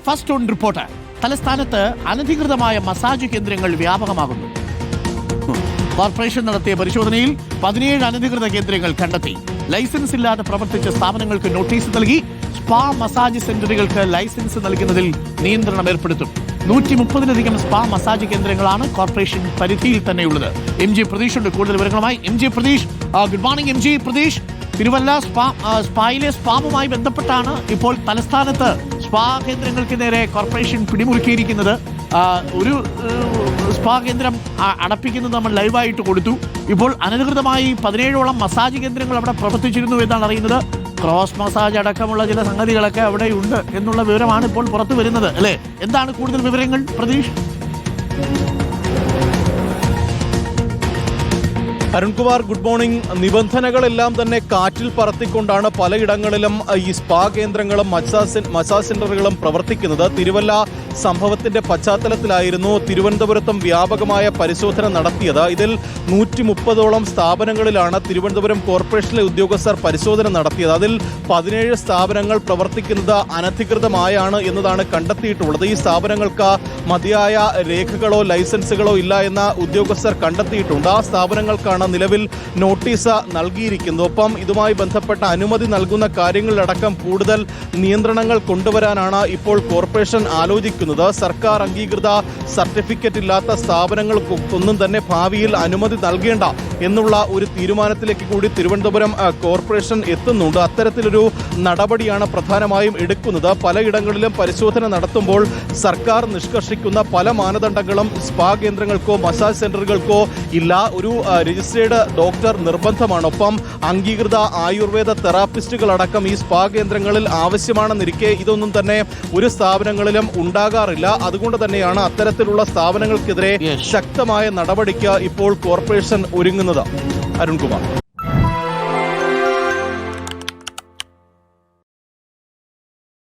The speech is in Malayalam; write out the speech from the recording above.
First on report. തലസ്ഥാനത്ത് അനധികൃതമായ മസാജ് കേന്ദ്രങ്ങൾ വ്യാപകമാകുന്നു. കോർപ്പറേഷൻ നടത്തിയ പരിശോധനയിൽ 17 അനധികൃത കേന്ദ്രങ്ങൾ കണ്ടെത്തി. ലൈസൻസ് ഇല്ലാതെ പ്രവർത്തിച്ച സ്ഥാപനങ്ങൾക്ക് നോട്ടീസ് നൽകി. സ്പാ മസാജ് സെന്ററുകൾക്ക് ലൈസൻസ് നൽകുന്നതിൽ നിയന്ത്രണം ഏർപ്പെടുത്തും. 130-ലധികം സ്പാ മസാജ് കേന്ദ്രങ്ങളാണ് കോർപ്പറേഷൻ പരിധിയിൽ തന്നെയുള്ളത്. MG പ്രതീഷ് ഉണ്ട് കൂടുതൽ വിവരങ്ങളുമായി. MG Pratheesh, good morning. MG Pratheesh, Thiruvalla സ്പായിലെ സ്പാമുമായി ബന്ധപ്പെട്ടാണ് ഇപ്പോൾ തലസ്ഥാനത്ത് സ്പാ കേന്ദ്രങ്ങൾക്ക് നേരെ കോർപ്പറേഷൻ പിടിമുറുക്കിയിരിക്കുന്നത്. ഒരു സ്പാ കേന്ദ്രം അടപ്പിക്കുന്നത് നമ്മൾ ലൈവായിട്ട് കൊടുത്തു. ഇപ്പോൾ അനധികൃതമായി 17ഓളം മസാജ് കേന്ദ്രങ്ങൾ അവിടെ പ്രവർത്തിച്ചിരുന്നു എന്നാണ് അറിയുന്നത്. ക്രോസ് മസാജ് അടക്കമുള്ള ചില സംഗതികളൊക്കെ അവിടെയുണ്ട് എന്നുള്ള വിവരമാണ് ഇപ്പോൾ പുറത്തു വരുന്നത്, അല്ലേ? എന്താണ് കൂടുതൽ വിവരങ്ങൾ പ്രതീഷ്? Arunkumar, good morning. നിബന്ധനകളെല്ലാം തന്നെ കാറ്റിൽ പറത്തിക്കൊണ്ടാണ് പലയിടങ്ങളിലും ഈ സ്പാ കേന്ദ്രങ്ങളും മസാജ് സെന്ററുകളും പ്രവർത്തിക്കുന്നത്. തിരുവല്ല സംഭവത്തിന്റെ പശ്ചാത്തലത്തിലായിരുന്നു തിരുവനന്തപുരത്തും വ്യാപകമായ പരിശോധന നടത്തിയത്. ഇതിൽ 130ഓളം സ്ഥാപനങ്ങളിലാണ് തിരുവനന്തപുരം കോർപ്പറേഷനിലെ ഉദ്യോഗസ്ഥർ പരിശോധന നടത്തിയത്. അതിൽ 17 സ്ഥാപനങ്ങൾ പ്രവർത്തിക്കുന്നത് അനധികൃതമായാണ് എന്നതാണ് കണ്ടെത്തിയിട്ടുള്ളത്. ഈ സ്ഥാപനങ്ങൾക്ക് മതിയായ രേഖകളോ ലൈസൻസുകളോ ഇല്ല എന്ന് ഉദ്യോഗസ്ഥർ കണ്ടെത്തിയിട്ടുണ്ട്. ആ സ്ഥാപനങ്ങൾക്കാണ് നിലവിൽ നോട്ടീസ് നൽകിയിരിക്കുന്നത്. ഒപ്പം ഇതുമായി ബന്ധപ്പെട്ട അനുമതി നൽകുന്ന കാര്യങ്ങളിലടക്കം കൂടുതൽ നിയന്ത്രണങ്ങൾ കൊണ്ടുവരാനാണ് ഇപ്പോൾ കോർപ്പറേഷൻ ആലോചിക്കുന്നത്. സർക്കാർ അംഗീകൃത സർട്ടിഫിക്കറ്റ് ഇല്ലാത്ത സ്ഥാപനങ്ങൾക്കൊന്നും തന്നെ ഭാവിയിൽ അനുമതി നൽകേണ്ട എന്നുള്ള ഒരു തീരുമാനത്തിലേക്ക് കൂടി തിരുവനന്തപുരം കോർപ്പറേഷൻ എത്തുന്നുണ്ട്. അത്തരത്തിലൊരു നടപടിയാണ് പ്രധാനമായും എടുക്കുന്നത്. പലയിടങ്ങളിലും പരിശോധന നടത്തുമ്പോൾ സർക്കാർ നിഷ്കർഷിക്കുന്ന പല മാനദണ്ഡങ്ങളും സ്പാ കേന്ദ്രങ്ങൾക്കോ മസാജ് സെന്ററുകൾക്കോ ഇല്ല. ഒരു രജിസ്ട്രേഡ് ഡോക്ടർ നിർബന്ധമാണ്. ഒപ്പം അംഗീകൃത ആയുർവേദ തെറാപ്പിസ്റ്റുകളടക്കം ഈ സ്പാ കേന്ദ്രങ്ങളിൽ ആവശ്യമാണെന്നിരിക്കെ ഇതൊന്നും തന്നെ ഒരു സ്ഥാപനങ്ങളിലും ഉണ്ടാകാറില്ല. അതുകൊണ്ട് തന്നെയാണ് അത്തരത്തിലുള്ള സ്ഥാപനങ്ങൾക്കെതിരെ ശക്തമായ നടപടിക്ക് ഇപ്പോൾ കോർപ്പറേഷൻ ഒരുങ്ങുന്നത്. അരുൺകുമാർ.